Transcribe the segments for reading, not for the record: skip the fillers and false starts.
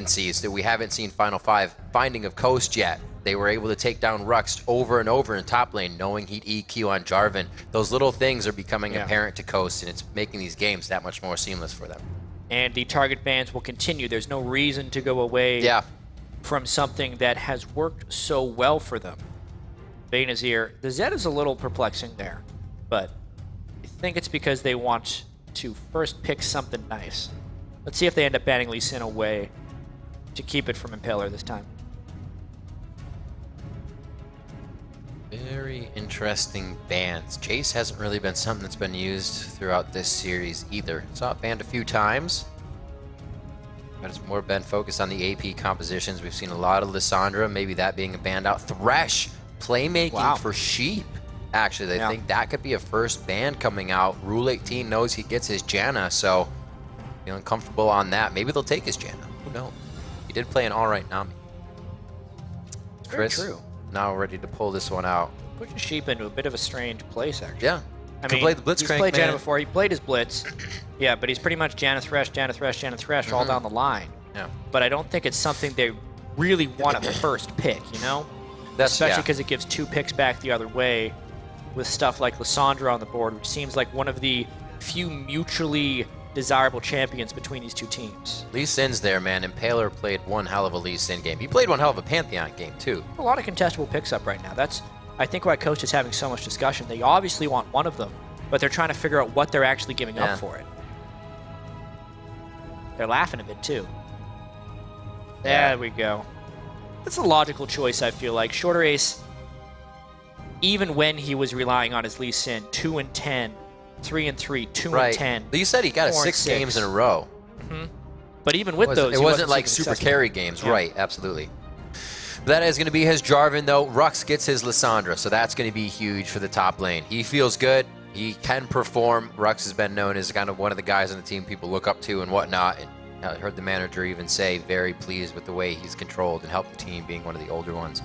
vacancies that we haven't seen Final 5 finding of Coast yet. They were able to take down Rhux over and over in top lane, knowing he'd EQ on Jarvan. Those little things are becoming apparent to Coast, and it's making these games that much more seamless for them. And the target bans will continue. There's no reason to go away from something that has worked so well for them. Bane is here. The Zed is a little perplexing there, but I think it's because they want to first pick something nice. Let's see if they end up banning Lee Sin away to keep it from Impaler this time. Very interesting bans. Jace hasn't really been something that's been used throughout this series either. Saw it banned a few times, but it's more been focused on the AP compositions. We've seen a lot of Lissandra, maybe that being a banned out. Thresh, playmaking for Sheep. Actually, they think that could be a first ban coming out. Rule 18 knows he gets his Janna, so feeling comfortable on that. Maybe they'll take his Janna. Who knows? He did play an alright Nami. Cris, now ready to pull this one out. Pushes Sheep into a bit of a strange place, actually. Yeah. I mean, play the Blitzcrank, he's played Janna before. He played his Blitz. Yeah, but he's pretty much Janna Thresh, Janna Thresh, Janna Thresh all down the line. Yeah. But I don't think it's something they really want to first pick, you know? Especially because it gives 2 picks back the other way with stuff like Lissandra on the board, which seems like one of the few mutually desirable champions between these two teams. Lee Sin's there, man. Impaler played one hell of a Lee Sin game. He played one hell of a Pantheon game, too. A lot of contestable picks up right now. That's, I think, why Coast is having so much discussion. They obviously want one of them, but they're trying to figure out what they're actually giving up for it. They're laughing a bit, too. There we go. That's a logical choice, I feel like. ShorterAce, even when he was relying on his Lee Sin, 2-10, 3-3, 2-10. But you said he got 6 games in a row. But even with those, it wasn't like super carry games. Right, absolutely. That is going to be his Jarvan, though. Rhux gets his Lissandra, so that's going to be huge for the top lane. He feels good. He can perform. Rhux has been known as kind of one of the guys on the team people look up to and whatnot. And I heard the manager even say very pleased with the way he's controlled and helped the team, being one of the older ones.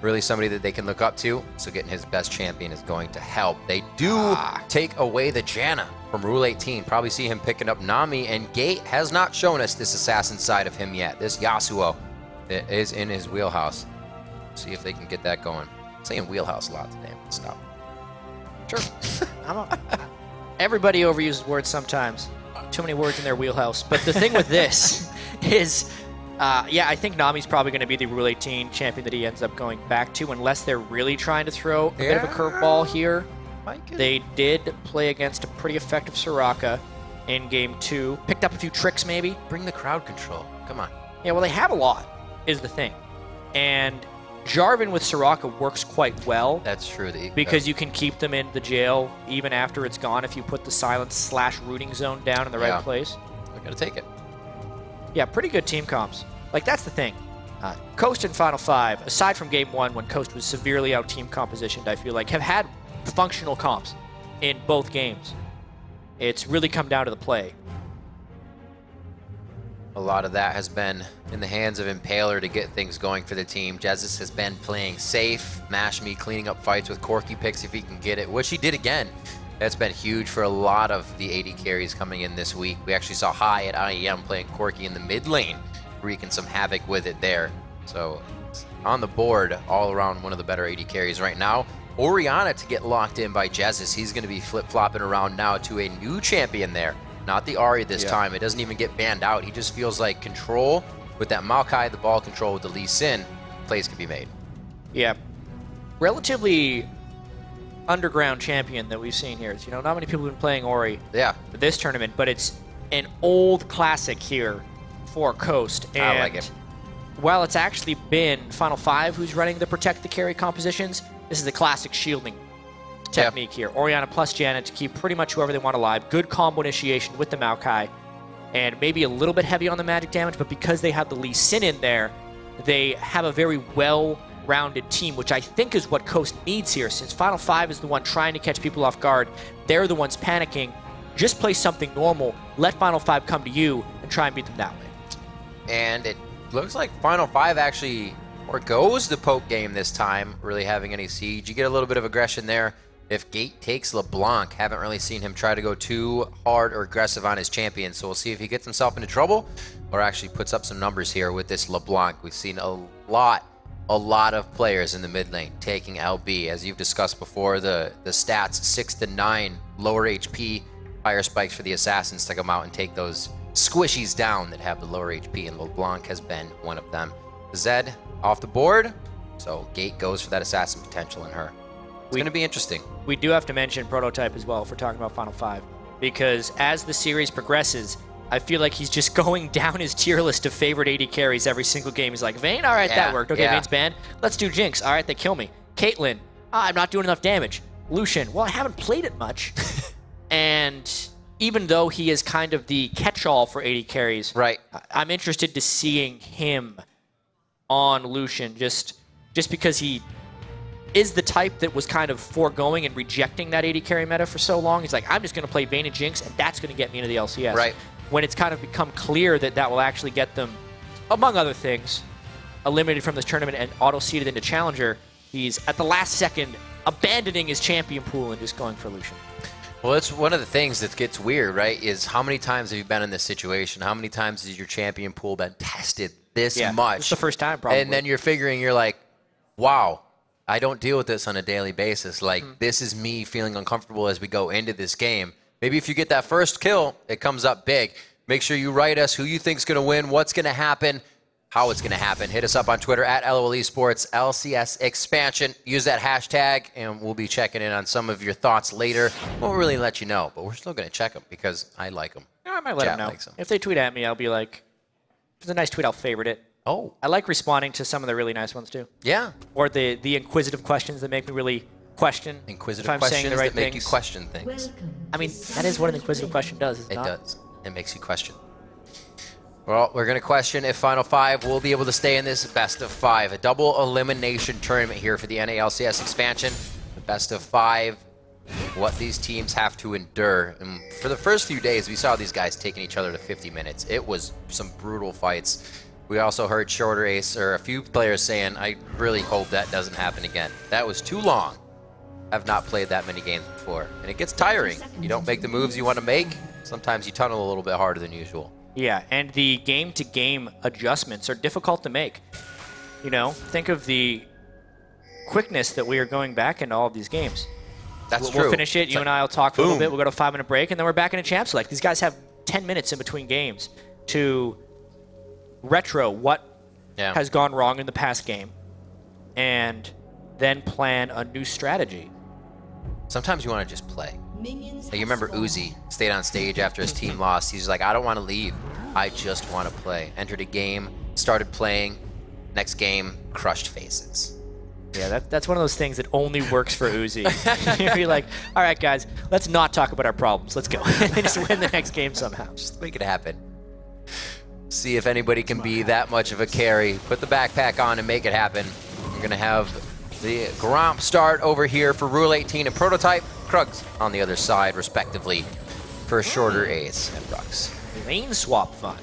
Really somebody that they can look up to, so getting his best champion is going to help. They do take away the Janna from Rule 18. Probably see him picking up Nami, and Gate has not shown us this assassin side of him yet. This Yasuo is in his wheelhouse. See if they can get that going. I'm saying wheelhouse a lot today. Stop. Sure. Everybody overuses words sometimes. Too many words in their wheelhouse. But the thing with this is, yeah, I think Nami's probably going to be the Rule 18 champion that he ends up going back to, unless they're really trying to throw a bit of a curveball here. They did play against a pretty effective Soraka in Game 2. Picked up a few tricks, maybe. Bring the crowd control. Come on. Yeah, well, they have a lot, is the thing. And Jarvan with Soraka works quite well. That's true. Because you can keep them in the jail even after it's gone if you put the silence/rooting zone down in the right place. They're going to take it. Yeah, pretty good team comps. Like, that's the thing. Coast in Final 5, aside from Game 1 when Coast was severely out-team compositioned, I feel like, have had functional comps in both games. It's really come down to the play. A lot of that has been in the hands of Impaler to get things going for the team. Jesiz has been playing safe, mash me, cleaning up fights with Corki picks if he can get it, which he did again. That's been huge for a lot of the AD carries coming in this week. We actually saw High at IEM playing Corki in the mid lane, wreaking some havoc with it there. So on the board, all around one of the better AD carries right now. Orianna to get locked in by Jesiz. He's going to be flip-flopping around now to a new champion there. Not the Ahri this time. It doesn't even get banned out. He just feels like control with that Maokai, the ball control with the Lee Sin, plays can be made. Yeah. Relatively underground champion that we've seen here. You know, not many people have been playing Ori for this tournament, but it's an old classic here for Coast. And I like it. While it's actually been Final 5 who's running the protect the carry compositions, this is a classic shielding technique here. Orianna plus Janna to keep pretty much whoever they want alive. Good combo initiation with the Maokai. And maybe a little bit heavy on the magic damage, but because they have the Lee Sin in there, they have a very well-rounded team, which I think is what Coast needs here. Since Final 5 is the one trying to catch people off guard, they're the ones panicking. Just play something normal, let Final 5 come to you, and try and beat them that way. And it looks like Final 5 actually forgoes the poke game this time, really having any siege. You get a little bit of aggression there. If Gate takes LeBlanc, haven't really seen him try to go too hard or aggressive on his champion, so we'll see if he gets himself into trouble or actually puts up some numbers here with this LeBlanc. We've seen a lot of players in the mid lane taking LB. As you've discussed before, the stats 6 to 9, lower HP, higher spikes for the assassins to come out and take those squishies down that have the lower HP, and LeBlanc has been one of them. Zed off the board, so Gate goes for that assassin potential in her. It's going to be interesting. We do have to mention Prototype as well if we're talking about Final 5, because as the series progresses, I feel like he's just going down his tier list of favorite AD carries every single game. He's like, Vayne, all right, that worked. Okay, Vayne's banned. Let's do Jinx. All right, they kill me. Caitlyn, I'm not doing enough damage. Lucian, well, I haven't played it much. And even though he is kind of the catch-all for AD carries, right? I'm interested to seeing him on Lucian just because he is the type that was kind of foregoing and rejecting that AD carry meta for so long. He's like, I'm just going to play Vayne and Jinx, and that's going to get me into the LCS. Right. When it's kind of become clear that that will actually get them, among other things, eliminated from this tournament and auto-seeded into Challenger, he's at the last second abandoning his champion pool and just going for Lucian. Well, it's one of the things that gets weird, right, is how many times have you been in this situation? How many times has your champion pool been tested this much? It's the first time, probably. And then you're like, wow, I don't deal with this on a daily basis. Like, this is me feeling uncomfortable as we go into this game. Maybe if you get that first kill, it comes up big. Make sure you write us who you think's going to win, what's going to happen, how it's going to happen. Hit us up on Twitter at LOL Esports, LCS Expansion. Use that hashtag, and we'll be checking in on some of your thoughts later. Won't really let you know, but we're still going to check them because I like them. I might let them know. If they tweet at me, I'll be like, if it's a nice tweet, I'll favorite it. Oh. I like responding to some of the really nice ones, too. Yeah. Or the inquisitive questions that make me really question. Inquisitive if I'm questions saying the right that make things. you question things. I mean, that is what an inquisitive question does, is it not? It does. It makes you question. Well, we're going to question if Final 5 will be able to stay in this best of 5. A double elimination tournament here for the NALCS expansion. The best of 5, what these teams have to endure. And for the first few days, we saw these guys taking each other to 50 minutes. It was some brutal fights. We also heard ShorterAce, or a few players saying, I really hope that doesn't happen again. That was too long. I've not played that many games before. And it gets tiring. You don't make the moves you want to make. Sometimes you tunnel a little bit harder than usual. Yeah, and the game-to-game adjustments are difficult to make. You know, think of the quickness that we are going back into all of these games. That's true. We'll finish it. You and I will talk for a little bit. We'll go to a 5-minute break, and then we're back in a champ select. These guys have 10 minutes in between games to retro what has gone wrong in the past game and then plan a new strategy. Sometimes you want to just play. Like, you remember Uzi stayed on stage after his team lost. He's like, I don't want to leave. I just want to play. Entered a game, started playing. Next game, crushed faces. Yeah, that's one of those things that only works for Uzi. You'd be like, all right, guys, let's not talk about our problems. Let's go. And just win the next game somehow. Just make it happen. See if anybody can be that much of a carry. Put the backpack on and make it happen. We're going to have the Gromp start over here for Rule 18 and Prototype. Krugs on the other side, respectively, for ShorterAce and Rhux. Lane swap fun.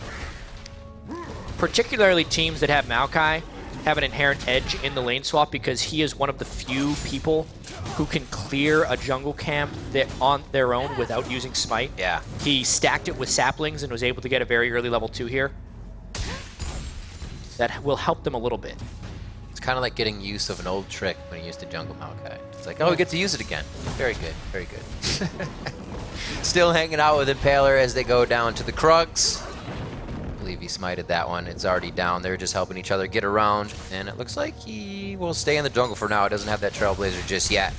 Particularly teams that have Maokai have an inherent edge in the lane swap because he is one of the few people who can clear a jungle camp on their own without using Smite. Yeah. He stacked it with saplings and was able to get a very early level 2 here. That will help them a little bit. It's kind of like getting use of an old trick when you used to jungle Maokai. It's like, oh, we get to use it again. Very good, very good. Still hanging out with Impaler as they go down to the Krugs. I believe he smited that one. It's already down. They're just helping each other get around. And it looks like he will stay in the jungle for now. It doesn't have that Trailblazer just yet.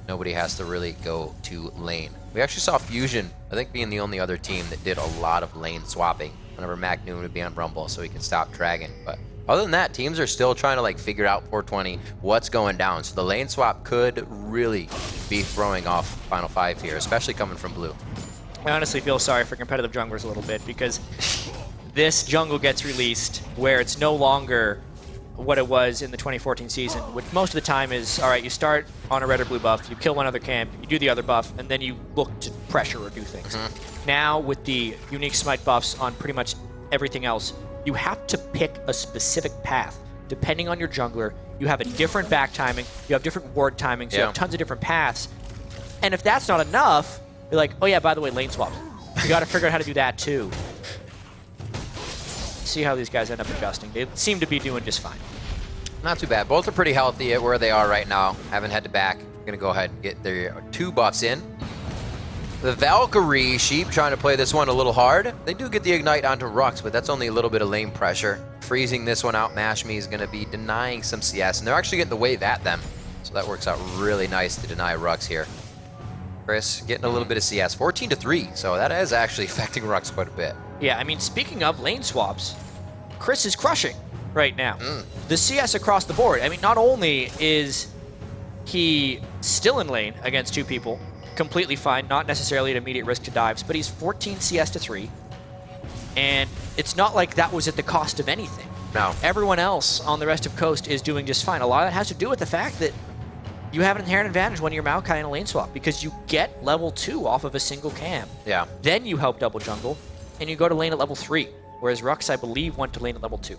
Nobody has to really go to lane. We actually saw Fusion, I think, being the only other team that did a lot of lane swapping whenever Mac Noon would be on Rumble so he could stop Dragon. But other than that, teams are still trying to like figure out 420, what's going down. So the lane swap could really be throwing off Final 5 here, especially coming from blue. I honestly feel sorry for competitive junglers a little bit because this jungle gets released where it's no longer what it was in the 2014 season, which most of the time is, all right, you start on a red or blue buff, you kill one other camp, you do the other buff, and then you look to pressure or do things. Now, with the unique smite buffs on pretty much everything else, you have to pick a specific path. Depending on your jungler, you have a different back timing, you have different ward timings, you have tons of different paths. And if that's not enough, you're like, oh yeah, by the way, lane swaps. You got to figure out how to do that too. see how these guys end up adjusting. They seem to be doing just fine. Not too bad. Both are pretty healthy at where they are right now. Haven't had to back. Gonna go ahead and get their 2 buffs in. The Valkyrie Sheep trying to play this one a little hard. They do get the Ignite onto Rhux, but that's only a little bit of lane pressure. Freezing this one out, Mashme is gonna be denying some CS, and they're actually getting the wave at them. So that works out really nice to deny Rhux here. Cris getting a little bit of CS, 14-3, so that is actually affecting Rhux quite a bit. Yeah, I mean, speaking of lane swaps, Cris is crushing right now. The CS across the board. I mean, not only is he still in lane against 2 people, completely fine, not necessarily at immediate risk to dives, but he's 14 CS to 3, and it's not like that was at the cost of anything. No. Everyone else on the rest of Coast is doing just fine. A lot of that has to do with the fact that you have an inherent advantage when you're Maokai in a lane swap, because you get level 2 off of a single cam. Yeah. Then you help double jungle, and you go to lane at level 3, whereas Rhux, I believe, went to lane at level 2.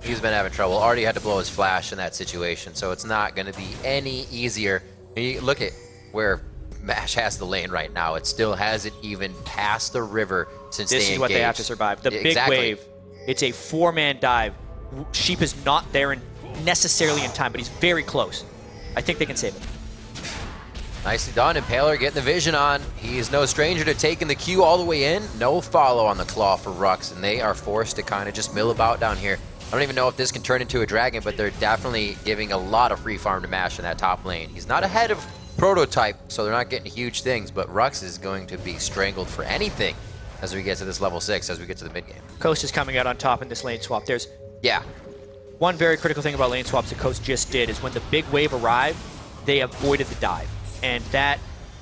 He's been having trouble. Already had to blow his flash in that situation, so it's not going to be any easier. And you look at where Mash has the lane right now. It still hasn't even passed the river since they engaged. This is what they have to survive. The big wave, it's a 4-man dive. Sheep is not there necessarily in time, but he's very close. I think they can save it. Nicely done. Impaler getting the vision on. He is no stranger to taking the Q all the way in. No follow on the claw for Rhux, and they are forced to kind of just mill about down here. I don't even know if this can turn into a dragon, but they're definitely giving a lot of free farm to Mash in that top lane. He's not ahead of Prototype, so they're not getting huge things, but Rhux is going to be strangled for anything as we get to this level 6, as we get to the mid game. Coast is coming out on top in this lane swap. There's Yeah. one very critical thing about lane swaps that Coast just did is when the big wave arrived, they avoided the dive. And that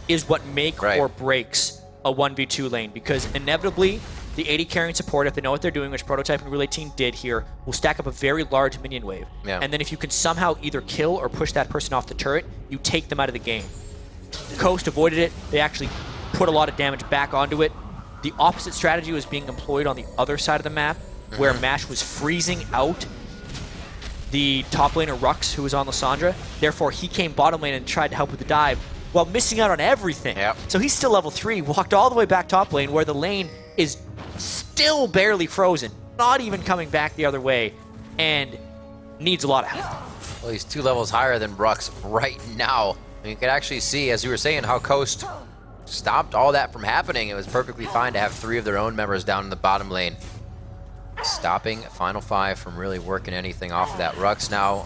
is what makes or breaks a 1v2 lane, because inevitably the AD carrying support, if they know what they're doing, which Prototype and Relay Team did here, will stack up a very large minion wave. Yeah. And then if you can somehow either kill or push that person off the turret, you take them out of the game. Coast avoided it. They actually put a lot of damage back onto it. The opposite strategy was being employed on the other side of the map, where Mash was freezing out the top laner Rhux, who was on Lissandra. Therefore, he came bottom lane and tried to help with the dive while missing out on everything. Yep. So he's still level 3, walked all the way back top lane, where the lane is still barely frozen, not even coming back the other way, and needs a lot of help. Well, he's 2 levels higher than Rhux right now. And you can actually see, as you were saying, how Coast stopped all that from happening. It was perfectly fine to have 3 of their own members down in the bottom lane. Stopping Final 5 from really working anything off of that. Rhux now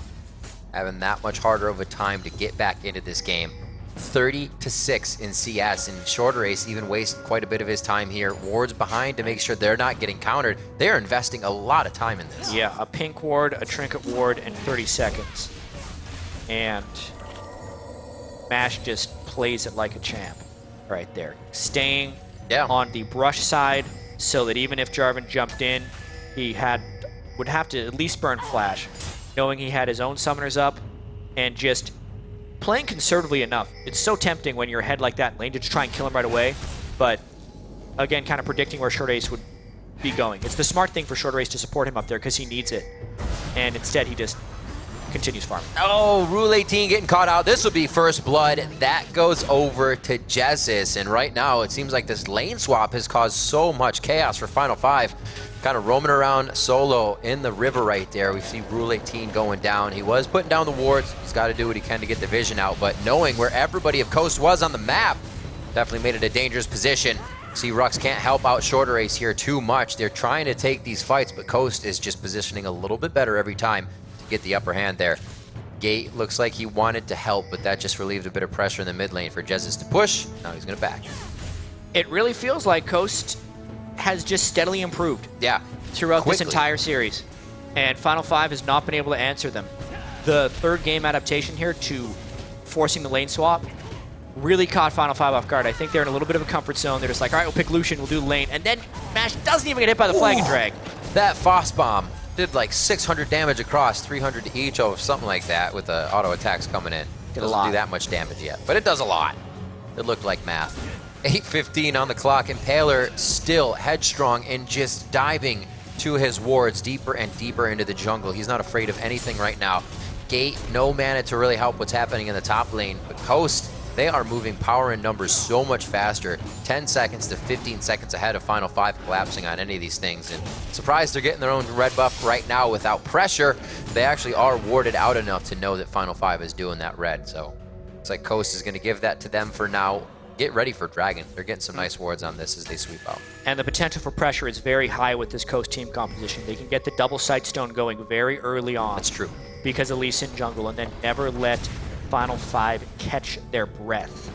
having that much harder of a time to get back into this game. 30-6 in CS, and ShorterAce even wasted quite a bit of his time here. Wards behind to make sure they're not getting countered. They're investing a lot of time in this. Yeah, a pink ward, a trinket ward, and 30 seconds. And Mash just plays it like a champ right there. Staying on the brush side so that even if Jarvan jumped in, he would have to at least burn flash, knowing he had his own summoners up, and just playing conservatively enough. It's so tempting when you're ahead like that in lane to just try and kill him right away, but again, kind of predicting where ShorterAce would be going. It's the smart thing for ShorterAce to support him up there because he needs it, and instead he just continues farming. Oh, Rule 18 getting caught out. This will be first blood. That goes over to Jesiz, and right now it seems like this lane swap has caused so much chaos for Final 5. Kind of roaming around solo in the river right there. We see Rule 18 going down. He was putting down the wards. He's got to do what he can to get the vision out, but knowing where everybody of Coast was on the map definitely made it a dangerous position. See, Rhux can't help out ShorterAce here too much. They're trying to take these fights, but Coast is just positioning a little bit better every time to get the upper hand there. Gate looks like he wanted to help, but that just relieved a bit of pressure in the mid lane for Jesiz to push. Now he's going to back. It really feels like Coast has just steadily improved throughout this entire series, and Final 5 has not been able to answer them. The third game adaptation here to forcing the lane swap really caught Final 5 off guard. I think they're in a little bit of a comfort zone. They're just like, all right, we'll pick Lucian, we'll do the lane, and then Mash doesn't even get hit by the flag and drag. That Foss Bomb did like 600 damage across, 300 to each, or something like that with the auto attacks coming in. Doesn't do that much damage yet, but it does a lot. It looked like math. 8:15 on the clock. Impaler still headstrong and just diving to his wards deeper and deeper into the jungle. He's not afraid of anything right now. Gate, no mana to really help what's happening in the top lane, but Coast They are moving power and numbers so much faster, 10 seconds to 15 seconds ahead of Final 5 collapsing on any of these things. And surprised they're getting their own red buff right now without pressure. They actually are warded out enough to know that Final 5 is doing that red. So looks like Coast is going to give that to them for now. Get ready for Dragon. They're getting some nice wards on this as they sweep out. And the potential for pressure is very high with this Coast team composition. They can get the double Sightstone going very early on. That's true. Because of Lee Sin jungle, and then never let Final 5 catch their breath.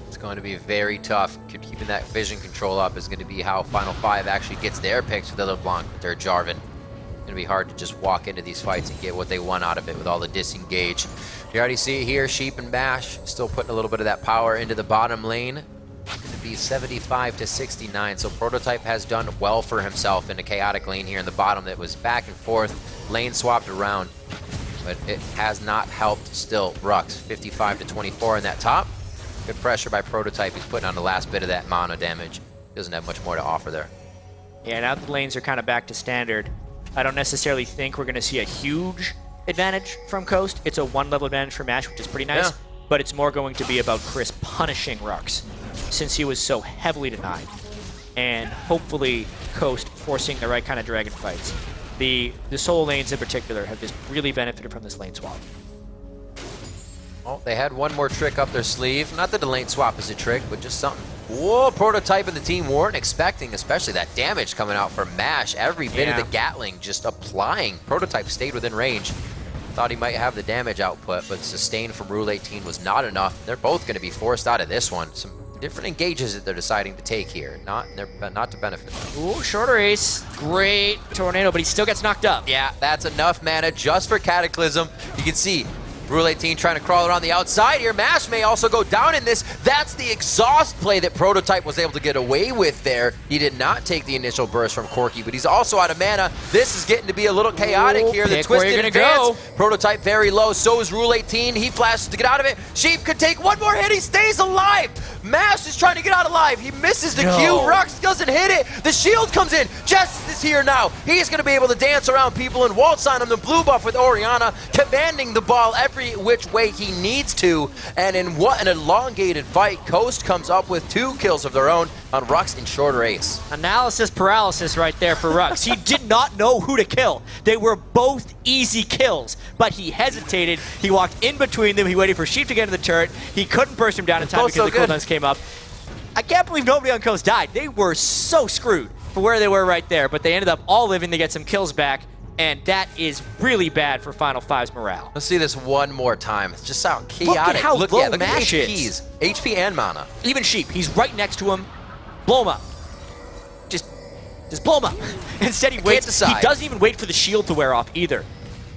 It's going to be very tough. Keeping that vision control up is going to be how Final 5 actually gets their picks with the LeBlanc, with their Jarvan. It's going to be hard to just walk into these fights and get what they want out of it with all the disengage. You already see it here, Sheep and Bash still putting a little bit of that power into the bottom lane. It's going to be 75 to 69, so Prototype has done well for himself in a chaotic lane here in the bottom that was back and forth, lane swapped around, but it has not helped still. Rhux, 55 to 24 in that top. Good pressure by Prototype. He's putting on the last bit of that mono damage. Doesn't have much more to offer there. Yeah, now the lanes are kind of back to standard. I don't necessarily think we're going to see a huge advantage from Coast. It's a one-level advantage for Mash, which is pretty nice, but it's more going to be about Cris punishing Rhux since he was so heavily denied, and hopefully Coast forcing the right kind of Dragon fights. The solo lanes in particular have just really benefited from this lane swap. Well, they had one more trick up their sleeve. Not that the lane swap is a trick, but just something. Whoa, Prototype and the team weren't expecting, especially that damage coming out from Mash. Every bit of the Gatling just applying. Prototype stayed within range. Thought he might have the damage output, but sustain from Rule 18 was not enough. They're both going to be forced out of this one. Some different engages that they're deciding to take here, not to benefit them. Ooh, ShorterAce, great tornado, but he still gets knocked up. Yeah, that's enough mana just for Cataclysm. You can see Rule 18 trying to crawl around the outside here. Mash may also go down in this. That's the exhaust play that Prototype was able to get away with there. He did not take the initial burst from Corki, but he's also out of mana. This is getting to be a little chaotic here. The twisted advance. Prototype very low. So is Rule 18. He flashes to get out of it. Sheep could take one more hit. He stays alive. Mash is trying to get out alive. He misses the Q. Rhux doesn't hit it. The shield comes in. Jesiz is here now. He's going to be able to dance around people and waltz on him. The blue buff with Orianna commanding the ball every which way he needs to. And in what an elongated fight, Coast comes up with 2 kills of their own on Rhux and ShorterAce. Analysis paralysis right there for Rhux. He did not know who to kill. They were both easy kills, but he hesitated. He walked in between them. He waited for Sheep to get into the turret. He couldn't burst him down in time because the cooldowns came up. I can't believe nobody on Coast died. They were so screwed for where they were right there, but they ended up all living to get some kills back, and that is really bad for Final 5's morale. Let's see this one more time. It's just how chaotic. Look at how low look Mash at is. HP and mana. Even Sheep, he's right next to him. Blow him up. Just blow him up. Instead, he waits. He doesn't even wait for the shield to wear off either,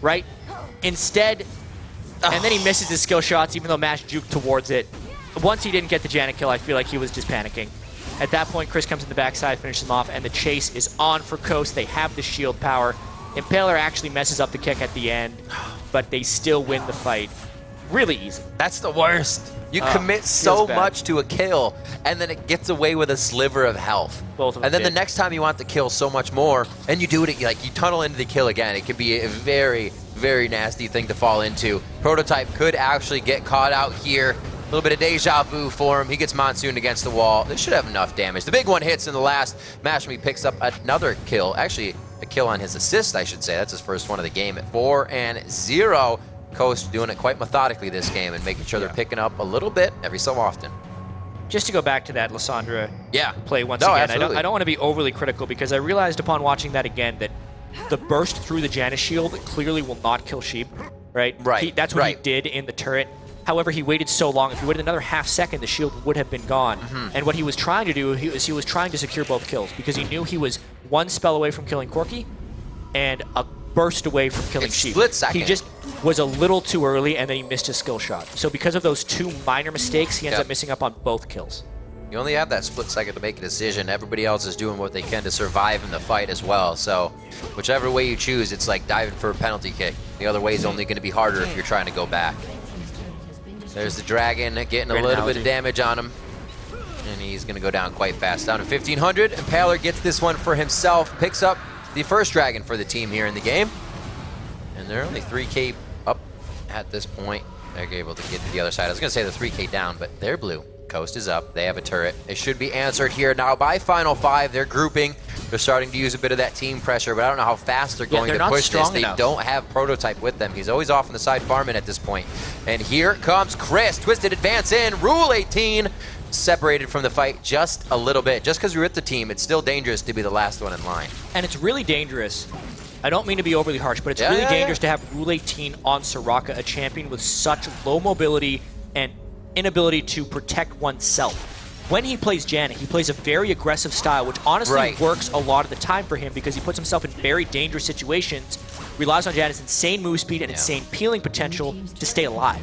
right? Instead, and then he misses his skill shots, even though Mash juked towards it. Once he didn't get the Janna kill, I feel like he was just panicking. At that point, Cris comes in the backside, finishes him off, and the chase is on for Coast. They have the shield power. Impaler actually messes up the kick at the end, but they still win the fight really easy. That's the worst. You commit so much to a kill, and then it gets away with a sliver of health. Both of them and then the next time you want to kill so much more, and you do it, like you tunnel into the kill again. It could be a very, very nasty thing to fall into. Prototype could actually get caught out here. A little bit of deja vu for him. He gets Monsoon against the wall. They should have enough damage. The big one hits in the last. Mashmi picks up another kill. Actually, a kill on his assist, I should say. That's his first one of the game at 4-0. Coast doing it quite methodically this game and making sure they're picking up a little bit every so often. Just to go back to that Lissandra play once again, absolutely. I don't want to be overly critical because I realized upon watching that again that the burst through the Janna shield clearly will not kill Sheep, right? That's what he did in the turret. However, he waited so long. If he waited another half second, the shield would have been gone. And what he was trying to do, he was trying to secure both kills because he knew he was one spell away from killing Corki and a burst away from killing Sheep. Split second. He just was a little too early, and then he missed his skill shot. So because of those 2 minor mistakes, he ends up missing up on both kills. You only have that split second to make a decision. Everybody else is doing what they can to survive in the fight as well. So whichever way you choose, it's like diving for a penalty kick. The other way is only going to be harder if you're trying to go back. There's the Dragon getting a little bit of damage on him. And he's going to go down quite fast. Down to 1,500. Impaler gets this one for himself. Picks up the first Dragon for the team here in the game. And they're only 3K up at this point. They're able to get to the other side. I was going to say the 3K down, but they're blue. Coast is up. They have a turret. It should be answered here now by Final 5. They're grouping. They're starting to use a bit of that team pressure, but I don't know how fast they're going to push this. They don't have Prototype with them. He's always off on the side farming at this point. And here comes Cris. Twisted advance in. Rule 18. Separated from the fight just a little bit. Just because you're with the team, it's still dangerous to be the last one in line. And it's really dangerous. I don't mean to be overly harsh, but it's really dangerous to have Rule 18 on Soraka, a champion with such low mobility and inability to protect oneself. When he plays Janna, he plays a very aggressive style, which honestly works a lot of the time for him because he puts himself in very dangerous situations, relies on Janna's insane move speed and insane peeling potential to stay alive.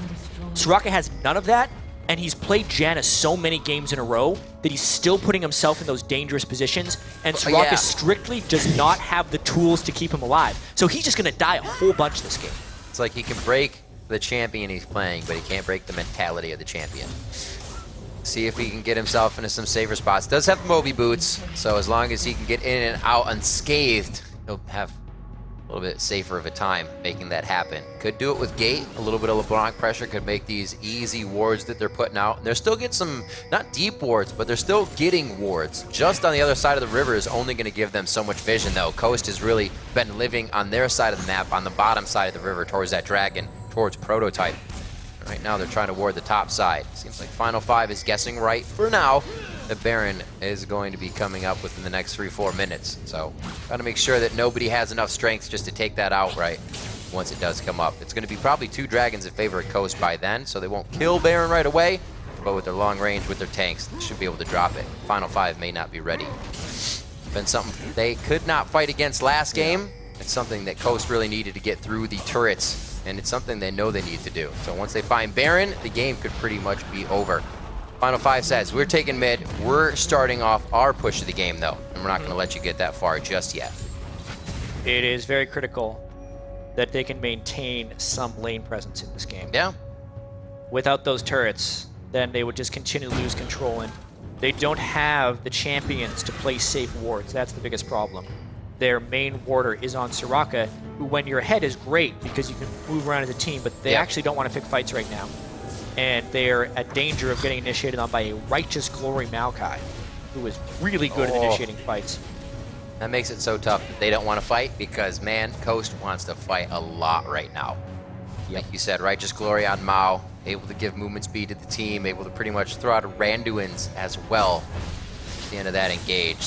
Soraka has none of that, and he's played Janna so many games in a row that he's still putting himself in those dangerous positions, and Soraka strictly does not have the tools to keep him alive. So he's just going to die a whole bunch this game. It's like he can break the champion he's playing, but he can't break the mentality of the champion. See if he can get himself into some safer spots. Does have Moby boots, so as long as he can get in and out unscathed, he'll have a little bit safer of a time making that happen. Could do it with Gate. A little bit of LeBlanc pressure could make these easy wards that they're putting out. And they're still getting some, not deep wards, but they're still getting wards. Just on the other side of the river is only going to give them so much vision, though. Coast has really been living on their side of the map, on the bottom side of the river, towards that dragon, towards Prototype. Right now, they're trying to ward the top side. Seems like Final 5 is guessing right for now. The Baron is going to be coming up within the next 3-4 minutes. So, gotta make sure that nobody has enough strength just to take that out right once it does come up. It's going to be probably 2 dragons in favor of Coast by then, so they won't kill Baron right away. But with their long range, with their tanks, they should be able to drop it. Final 5 may not be ready. Been something they could not fight against last game. It's something that Coast really needed to get through the turrets. And it's something they know they need to do. So once they find Baron, the game could pretty much be over. Final 5 says, we're taking mid. We're starting off our push of the game, though. And we're not going to let you get that far just yet. It is very critical that they can maintain some lane presence in this game. Yeah. Without those turrets, then they would just continue to lose control. And they don't have the champions to play safe wards. That's the biggest problem. Their main warder is on Soraka, who when you're ahead is great because you can move around as a team, but they actually don't want to pick fights right now. And they're at danger of getting initiated on by a Righteous Glory Maokai, who is really good at initiating fights. That makes it so tough that they don't want to fight because, man, Coast wants to fight a lot right now. Like you said, Righteous Glory on Mao, able to give movement speed to the team, able to pretty much throw out Randuins as well at the end of that engage.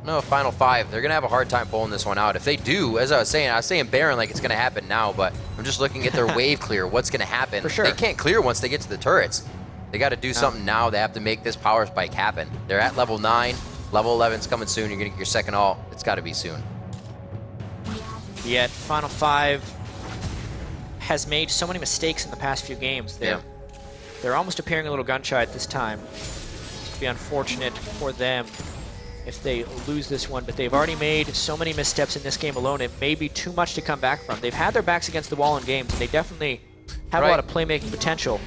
No, Final 5, they're going to have a hard time pulling this one out. If they do, as I was saying Baron like it's going to happen now, but I'm just looking at their wave clear, what's going to happen. For sure. They can't clear once they get to the turrets. They got to do something now. They have to make this power spike happen. They're at level 9. Level 11's coming soon. You're going to get your second ult. It's got to be soon. Yet Final 5 has made so many mistakes in the past few games. They're almost appearing a little gun-shy at this time. It'd be unfortunate for them if they lose this one, but they've already made so many missteps in this game alone. It may be too much to come back from. They've had their backs against the wall in games, and they definitely have a lot of playmaking potential.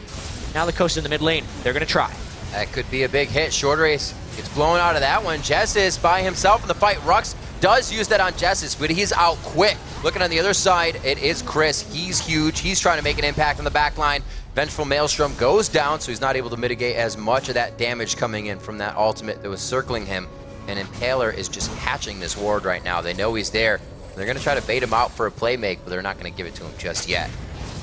Now the Coast in the mid lane. They're going to try. That could be a big hit. ShorterAce gets blown out of that one. Jesiz by himself in the fight. Rhux does use that on Jesiz, but he's out quick. Looking on the other side, it is Cris. He's huge. He's trying to make an impact on the back line. Vengeful Maelstrom goes down, so he's not able to mitigate as much of that damage coming in from that ultimate that was circling him. And Impaler is just hatching this ward right now. They know he's there. They're going to try to bait him out for a play make, but they're not going to give it to him just yet.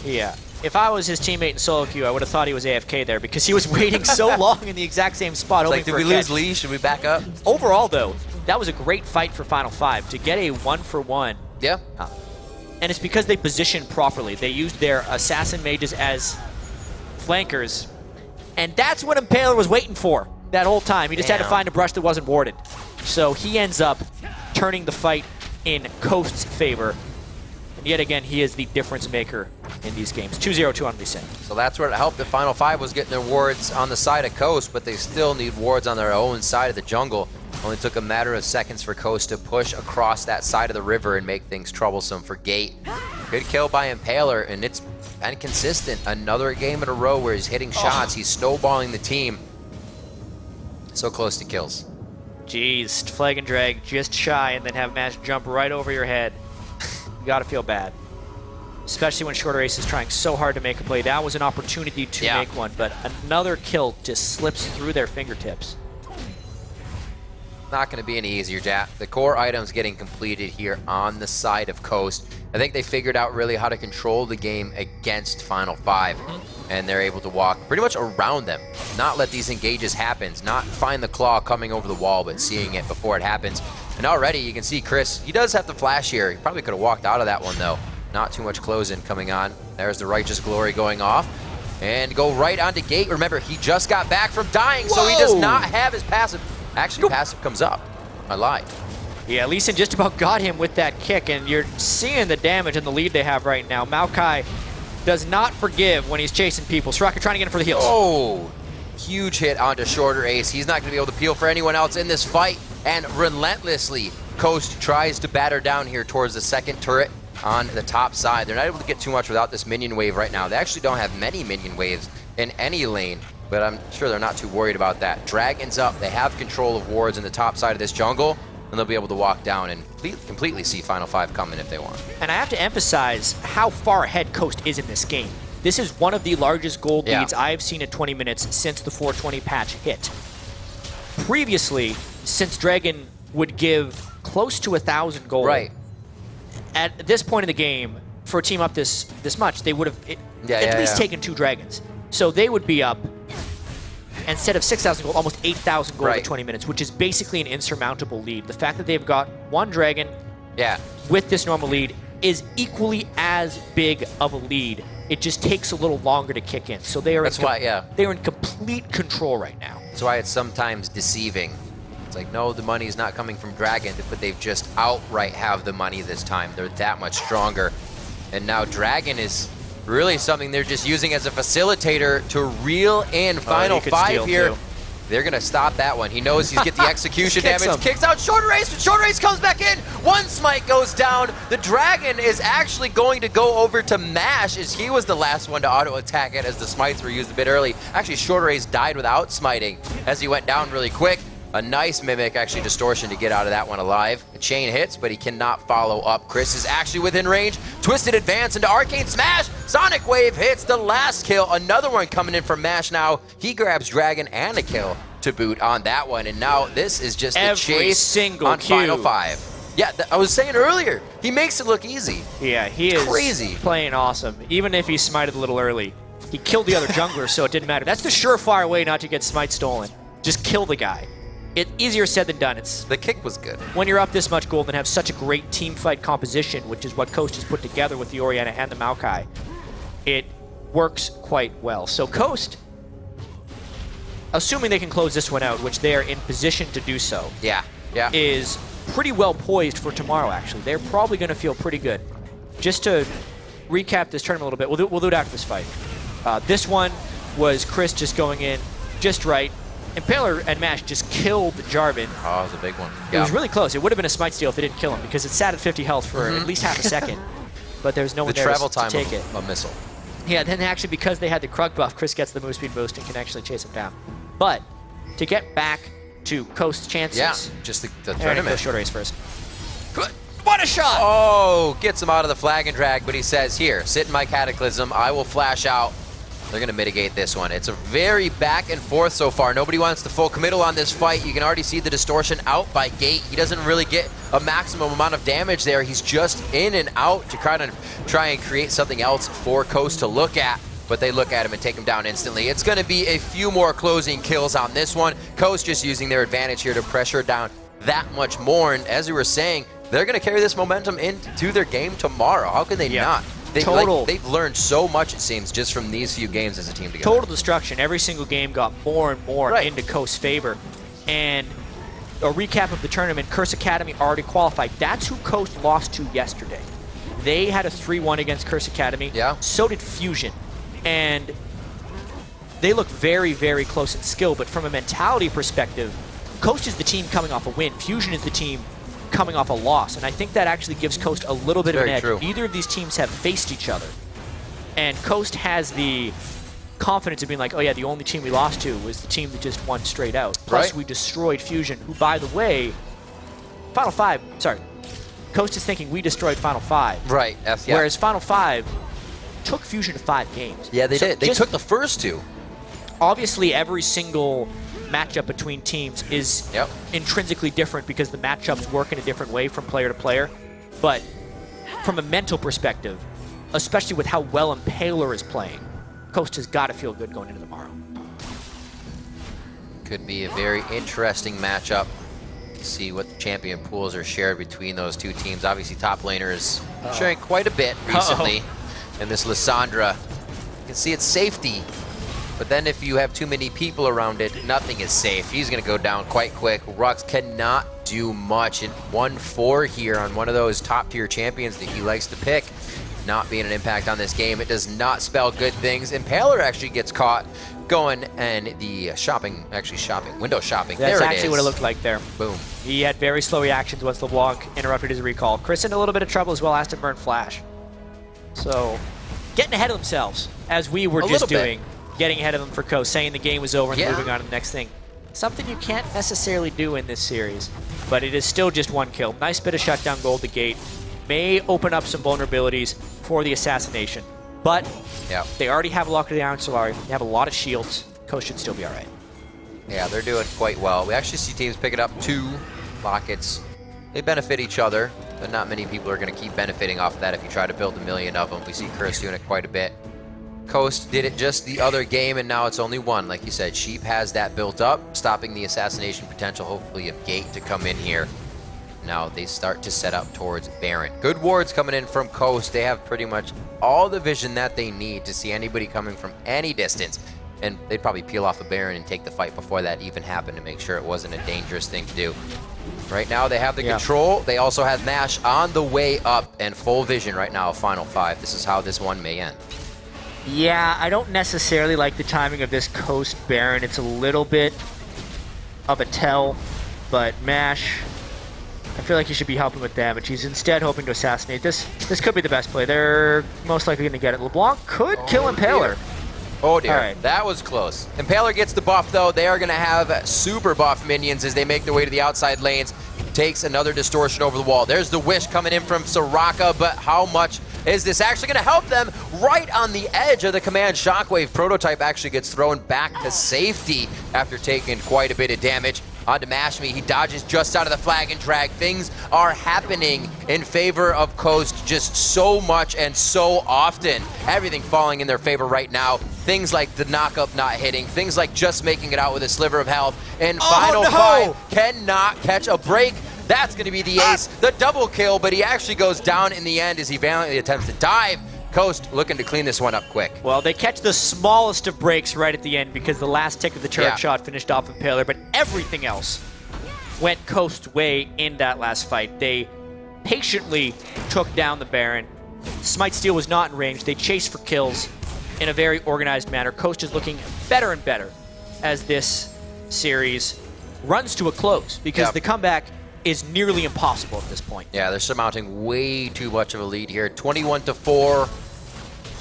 Yeah. If I was his teammate in solo queue, I would have thought he was AFK there because he was waiting so long in the exact same spot. It's like, did we lose Lee? Should we back up? Overall, though, that was a great fight for Final 5 to get a 1-for-1. Yeah. And it's because they positioned properly. They used their assassin mages as flankers. And that's what Impaler was waiting for that whole time. He just had to find a brush that wasn't warded. So he ends up turning the fight in Coast's favor. And yet again, he is the difference maker in these games. 2-0-2 on Lissandra. So that's where it helped. The Final 5 was getting their wards on the side of Coast, but they still need wards on their own side of the jungle. Only took a matter of seconds for Coast to push across that side of the river and make things troublesome for Gate. Good kill by Impaler, and it's been consistent. Another game in a row where he's hitting shots. He's snowballing the team. So close to kills. Jeez, flag and drag just shy and then have Mash jump right over your head. You gotta feel bad. especially when ShorterAce is trying so hard to make a play. That was an opportunity to make one, but another kill just slips through their fingertips. Not going to be any easier, Jap. The core items getting completed here on the side of Coast. I think they figured out really how to control the game against Final 5, and they're able to walk pretty much around them, not let these engages happen, not find the claw coming over the wall, but seeing it before it happens. And already you can see Cris, he does have the flash here. He probably could have walked out of that one though. Not too much close-in coming on. There's the Righteous Glory going off. And go right onto Gate. Remember, he just got back from dying, so he does not have his passive. Actually, passive comes up. I lied. Yeah, Lucian just about got him with that kick, and you're seeing the damage and the lead they have right now. Maokai does not forgive when he's chasing people. Soraka trying to get him for the heals. Oh, huge hit onto ShorterAce. He's not going to be able to peel for anyone else in this fight, and relentlessly, Coast tries to batter down here towards the second turret on the top side. They're not able to get too much without this minion wave right now. They actually don't have many minion waves in any lane, but I'm sure they're not too worried about that. Dragon's up. They have control of wards in the top side of this jungle, and they'll be able to walk down and completely see Final 5 coming if they want. And I have to emphasize how far ahead Coast is in this game. This is one of the largest gold leads I've seen in 20 minutes since the 420 patch hit. Previously, since Dragon would give close to 1,000 gold, at this point in the game, for a team up this much, they would have at least taken 2 dragons. So they would be up, instead of 6,000 gold, almost 8,000 gold in 20 minutes, which is basically an insurmountable lead. The fact that they've got 1 dragon with this normal lead is equally as big of a lead. It just takes a little longer to kick in. So they are they're in complete control right now. That's why it's sometimes deceiving. It's like, no, the money is not coming from Dragon, but they've just outright have the money this time. They're that much stronger. And now Dragon is really something they're just using as a facilitator to reel in Final 5 here. Too. They're going to stop that one. He knows he's get the execution damage. Kicks out ShorterAce, but ShorterAce comes back in. 1 smite goes down. The Dragon is actually going to go over to Mash, as he was the last one to auto-attack it as the smites were used a bit early. Actually, ShorterAce died without smiting as he went down really quick. A nice mimic, actually, distortion to get out of that one alive. The chain hits, but he cannot follow up. Cris is actually within range. Twisted advance into Arcane Smash. Sonic Wave hits the last kill. Another one coming in from Mash now. He grabs Dragon and a kill to boot on that one. And now this is just the chase on Final 5. Yeah, I was saying earlier, he makes it look easy. Yeah, he is crazy playing awesome. Even if he smited a little early, he killed the other jungler, so it didn't matter. That's the surefire way not to get smite stolen. Just kill the guy. It's easier said than done. The kick was good. When you're up this much gold and have such a great team fight composition, which is what Coast has put together with the Orianna and the Maokai, it works quite well. So Coast, assuming they can close this one out, which they're in position to do so, is pretty well poised for tomorrow, actually. They're probably going to feel pretty good. Just to recap this tournament a little bit, we'll do it after this fight. This one was Cris just going in just right. Impaler and Mash just killed Jarvan. Oh, it was a big one. It was really close. It would have been a smite steal if they didn't kill him, because it sat at 50 health for at least half a second. But there's no one there to take it. A missile. Yeah, then actually, because they had the Krug buff, Cris gets the move speed boost and can actually chase him down. But to get back to Coast's chances, just the tournament. ShorterAce first. What a shot! Oh, gets him out of the flag and drag, but he says, here, sit in my Cataclysm. I will flash out. They're going to mitigate this one. It's a very back and forth so far. Nobody wants the full committal on this fight. You can already see the distortion out by Gate. He doesn't really get a maximum amount of damage there. He's just in and out to kind of try and create something else for Coast to look at. But they look at him and take him down instantly. It's going to be a few more closing kills on this one. Coast just using their advantage here to pressure down that much more. And as we were saying, they're going to carry this momentum into their game tomorrow. How can they not? They've learned so much, it seems, just from these few games as a team together. Total destruction. Every single game got more and more into Coast's favor. And a recap of the tournament, Curse Academy already qualified. That's who Coast lost to yesterday. They had a 3-1 against Curse Academy. So did Fusion. And they look very, very close in skill. But from a mentality perspective, Coast is the team coming off a win. Fusion is the team coming off a loss, and I think that actually gives Coast a little bit of an edge. Neither of these teams have faced each other, and Coast has the confidence of being like, oh yeah, the only team we lost to was the team that just won straight out. Plus we destroyed Fusion, who, by the way, Coast is thinking we destroyed Final 5. Right. Whereas Final 5 took Fusion to 5 games. Yeah, they did. They took the first 2. Obviously, every single matchup between teams is intrinsically different because the matchups work in a different way from player to player. But from a mental perspective, especially with how well Impaler is playing, Coast has got to feel good going into tomorrow. Could be a very interesting matchup. See what the champion pools are shared between those two teams. Obviously, top laners sharing quite a bit recently. And this Lissandra, you can see it's safety. But then if you have too many people around it, nothing is safe. He's going to go down quite quick. Rhux cannot do much. In 1-4 here on one of those top-tier champions that he likes to pick. Not being an impact on this game. It does not spell good things. Impaler actually gets caught going, and the window shopping. That's actually what it looked like there. Boom. He had very slow reactions once LeBlanc interrupted his recall. Cris in a little bit of trouble as well, asked to burn flash. So, getting ahead of themselves, as we were just doing. Getting ahead of them for Coast, saying the game was over and moving on to the next thing. Something you can't necessarily do in this series, but it is still just 1 kill. Nice bit of shutdown gold to gate. May open up some vulnerabilities for the assassination, but they already have a Lock of the Iron Solari. They have a lot of shields. Coast should still be all right. Yeah, they're doing quite well. We actually see teams picking up 2 lockets. They benefit each other, but not many people are going to keep benefiting off of that if you try to build a million of them. We see Cris doing it quite a bit. Coast did it just the other game, and now it's only 1. Like you said, Sheep has that built up, stopping the assassination potential, hopefully, of Gate to come in here. Now they start to set up towards Baron. Good wards coming in from Coast. They have pretty much all the vision that they need to see anybody coming from any distance. And they'd probably peel off a Baron and take the fight before that even happened to make sure it wasn't a dangerous thing to do. Right now they have the control. They also have Nash on the way up and full vision right now of Final 5. This is how this one may end. Yeah, I don't necessarily like the timing of this Coast Baron. It's a little bit of a tell, but Mash, I feel like he should be helping with damage. He's instead hoping to assassinate. This could be the best play. They're most likely going to get it. LeBlanc could kill Impaler. Oh dear, that was close. Impaler gets the buff though. They are going to have super buff minions as they make their way to the outside lanes. Takes another distortion over the wall. There's the wish coming in from Soraka, but how much is this actually going to help them? Right on the edge of the command shockwave. Prototype actually gets thrown back to safety after taking quite a bit of damage. Onto Mashme, he dodges just out of the flag and drag. Things are happening in favor of Coast just so much and so often. Everything falling in their favor right now. Things like the knock-up not hitting, things like just making it out with a sliver of health. And Final 5 cannot catch a break. That's going to be the ace, the double kill, but he actually goes down in the end as he valiantly attempts to dive. Coast looking to clean this one up quick. Well, they catch the smallest of breaks right at the end because the last tick of the turret shot finished off Impaler, but everything else went Coast's way in that last fight. They patiently took down the Baron. Smite Steal was not in range. They chased for kills in a very organized manner. Coast is looking better and better as this series runs to a close because the comeback is nearly impossible at this point. Yeah, they're surmounting way too much of a lead here. 21-4.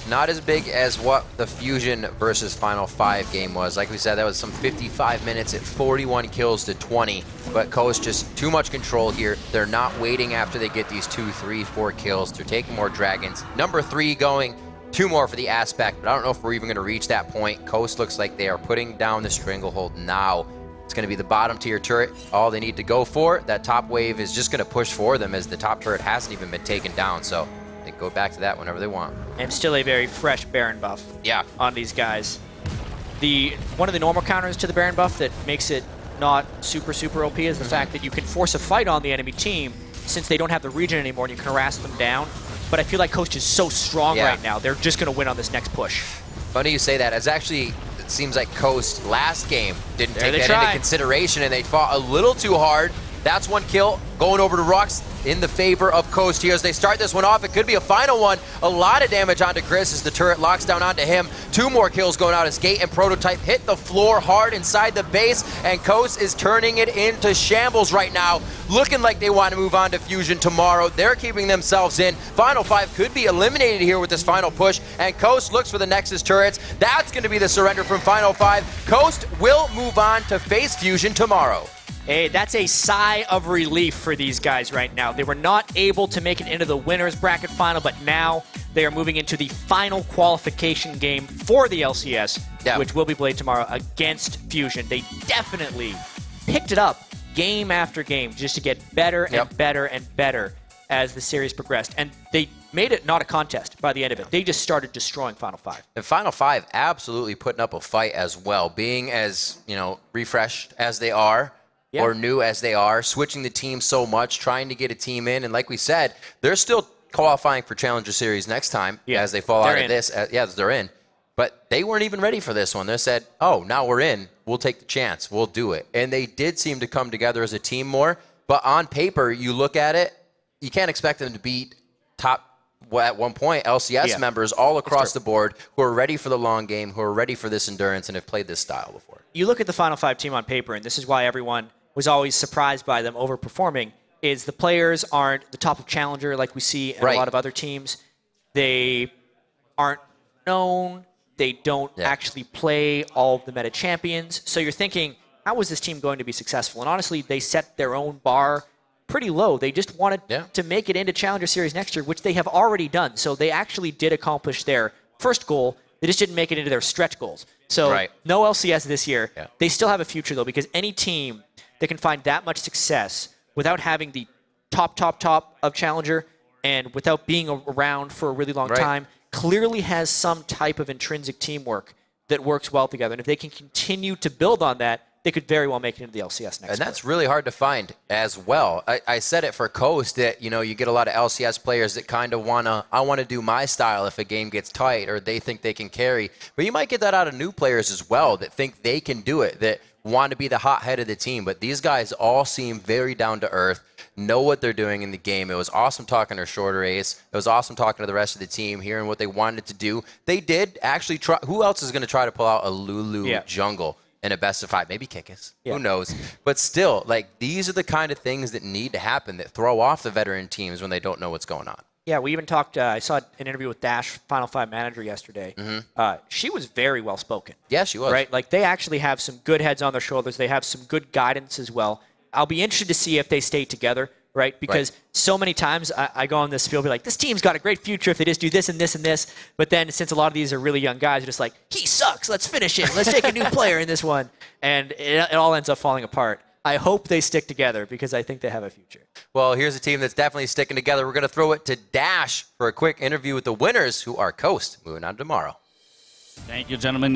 Not as big as what the Fusion versus Final 5 game was. Like we said, that was some 55 minutes at 41 kills to 20. But Coast just too much control here. They're not waiting after they get these 2, 3, 4 kills. They're taking more dragons. Number 3 going. 2 more for the aspect, but I don't know if we're even going to reach that point. Coast looks like they are putting down the stranglehold now. It's going to be the bottom tier turret, all they need to go for. That top wave is just going to push for them as the top turret hasn't even been taken down, so they can go back to that whenever they want. And still a very fresh Baron buff on these guys. One of the normal counters to the Baron buff that makes it not super OP is the fact that you can force a fight on the enemy team since they don't have the regen anymore and you can harass them down. But I feel like Coast is so strong right now, they're just going to win on this next push. Funny you say that. It's actually, it seems like Coast last game didn't take that into consideration and they fought a little too hard. That's 1 kill going over to Rhux in the favor of Coast here as they start this one off. It could be a final one. A lot of damage onto Cris as the turret locks down onto him. 2 more kills going out as Gate and Prototype hit the floor hard inside the base, and Coast is turning it into shambles right now. Looking like they want to move on to Fusion tomorrow. They're keeping themselves in. Final 5 could be eliminated here with this final push, and Coast looks for the Nexus turrets. That's going to be the surrender from Final 5. Coast will move on to face Fusion tomorrow. Hey, that's a sigh of relief for these guys right now. They were not able to make it into the winner's bracket final, but now they are moving into the final qualification game for the LCS, which will be played tomorrow against Fusion. They definitely picked it up game after game just to get better and better and better as the series progressed. And they made it not a contest by the end of it. They just started destroying Final 5. And Final 5 absolutely putting up a fight as well, being as, refreshed as they are. Or new as they are, switching the team so much, trying to get a team in. And like we said, they're still qualifying for Challenger Series next time as they fall out of this. They're in. But they weren't even ready for this one. They said, oh, now we're in. We'll take the chance. We'll do it. And they did seem to come together as a team more. But on paper, you look at it, you can't expect them to beat top, at one point, LCS members all across the board who are ready for the long game, who are ready for this endurance and have played this style before. You look at the Final 5 team on paper, and this is why everyone was always surprised by them overperforming, is the players aren't the top of Challenger like we see in a lot of other teams. They aren't known. They don't actually play all of the meta champions. So you're thinking, how was this team going to be successful? And honestly, they set their own bar pretty low. They just wanted to make it into Challenger Series next year, which they have already done. So they actually did accomplish their first goal. They just didn't make it into their stretch goals. So no LCS this year. They still have a future, though, because any team that can find that much success without having the top of Challenger and without being around for a really long time clearly has some type of intrinsic teamwork that works well together. And if they can continue to build on that, they could very well make it into the LCS next year. And that's really hard to find as well. I said it for Coast that, you get a lot of LCS players that kind of I want to do my style if a game gets tight or they think they can carry. But you might get that out of new players as well that think they can do it, that want to be the hot head of the team. But these guys all seem very down to earth, know what they're doing in the game. It was awesome talking to ShorterAce. It was awesome talking to the rest of the team, hearing what they wanted to do. They did actually try. Who else is going to try to pull out a Lulu jungle in a best of 5? Maybe Kikis. Who knows? But still, these are the kind of things that need to happen that throw off the veteran teams when they don't know what's going on. Yeah, we even talked, I saw an interview with Dash, Final 5 manager yesterday. She was very well-spoken. Yeah, she was. Right? They actually have some good heads on their shoulders. They have some good guidance as well. I'll be interested to see if they stay together, right? Because so many times I go on this field and be like, this team's got a great future if they just do this and this and this. But then since a lot of these are really young guys, they're just like, he sucks, let's finish him. Let's take a new player in this one. And it all ends up falling apart. I hope they stick together because I think they have a future. Well, here's a team that's definitely sticking together. We're going to throw it to Dash for a quick interview with the winners, who are Coast. Moving on tomorrow. Thank you, gentlemen.